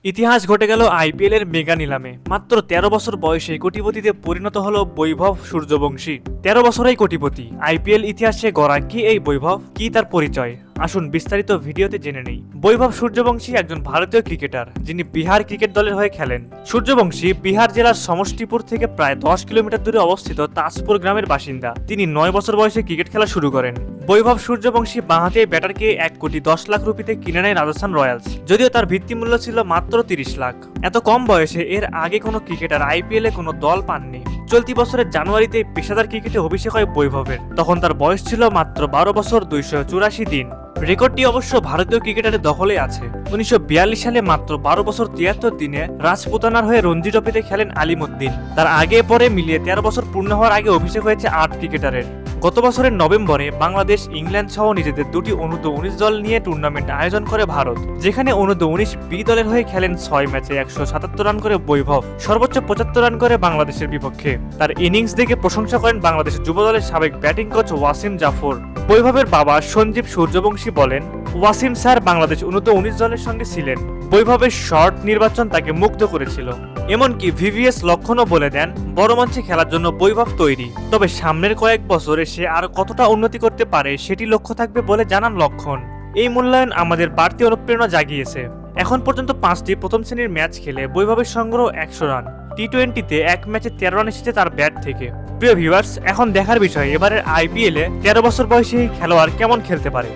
ইতিহাস ঘটে গেল আইপিএল এর মেগা নিলামে। মাত্র ১৩ বছর বয়সে কোটিপতিতে পরিণত হলো বৈভব সূর্যবংশী। ১৩ বছরেই কোটিপতি। আইপিএল ইতিহাসে গড়া কি এই বৈভব, কি তার পরিচয়? আসুন বিস্তারিত ভিডিওতে জেনে নেই। বৈভব সূর্যবংশী একজন ভারতীয় ক্রিকেটার, যিনি বিহার ক্রিকেট দলের হয়ে খেলেন। সূর্যবংশী বিহার জেলার সমষ্টিপুর থেকে প্রায় ১০ কিলোমিটার দূরে অবস্থিত তাজপুর গ্রামের বাসিন্দা। তিনি ৯ বছর বয়সে ক্রিকেট খেলা শুরু করেন। বৈভব সূর্যবংশী বাঁহাতি ব্যাটারকে ১,১০,০০,০০০ রুপিতে কিনে নেয় রাজস্থান রয়্যালস, যদিও তার ভিত্তিমূল্য ছিল মাত্র ৩০ লাখ। এত কম বয়সে এর আগে কোনো ক্রিকেটার আইপিএলে কোনো দল পাননি। চলতি বছরের জানুয়ারিতে পেশাদার ক্রিকেটে অভিষেক হয় বৈভবের। তখন তার বয়স ছিল মাত্র ১২ বছর ২৮৪ দিন। রেকর্ডটি অবশ্য ভারতীয় ক্রিকেটারের দখলে আছে। ১৯৪২ সালে মাত্র ১২ বছর ৭৩ দিনে রাজপুতানার হয়ে রঞ্জি ট্রফিতে খেলেন আলিমুদ্দিন। তার আগে পরে মিলিয়ে ১৩ বছর পূর্ণ হওয়ার আগে অভিষেক হয়েছে ৮ ক্রিকেটারের। গত বছরের নভেম্বরে বাংলাদেশ, ইংল্যান্ড সহ নিজেদের দুটি অনূর্ধ্ব-১৯ দল নিয়ে টুর্নামেন্ট আয়োজন করে ভারত, যেখানে অনূর্ধ্ব-১৯ বি দলের হয়ে খেলেন ৬ ম্যাচে ১৭৭ রান করে বৈভব, সর্বোচ্চ ৭৫ রান করে বাংলাদেশের বিপক্ষে। তার ইনিংস দেখে প্রশংসা করেন বাংলাদেশের যুব দলের সাবেক ব্যাটিং কোচ ওয়াসিম জাফর। বৈভবের বাবা সঞ্জীব সূর্যবংশী বলেন, ওয়াসিম স্যার বাংলাদেশ অনূর্ধ্ব-১৯ দলের সঙ্গে ছিলেন। বৈভবের শর্ট নির্বাচন তাকে মুগ্ধ করেছিল। এমনকি ভিভিএস লক্ষণও বলে দেন, বড় মঞ্চে খেলার জন্য বৈভব তৈরি। তবে সামনের কয়েক বছরে সে আর কতটা উন্নতি করতে পারে সেটি লক্ষ্য থাকবে বলে জানান লক্ষণ। এই মূল্যায়ন আমাদের বাড়তি অনুপ্রেরণা জাগিয়েছে। এখন পর্যন্ত ৫টি প্রথম শ্রেণীর ম্যাচ খেলে বৈভবের সংগ্রহ ১০০ রান। টি-20-তে এক ম্যাচে ১৩ রান এসেছে তার ব্যাট থেকে। প্রিয় ভিউয়ার্স, এখন দেখার বিষয় এবারের আইপিএলে ১৩ বছর বয়সী খেলোয়াড় কেমন খেলতে পারে।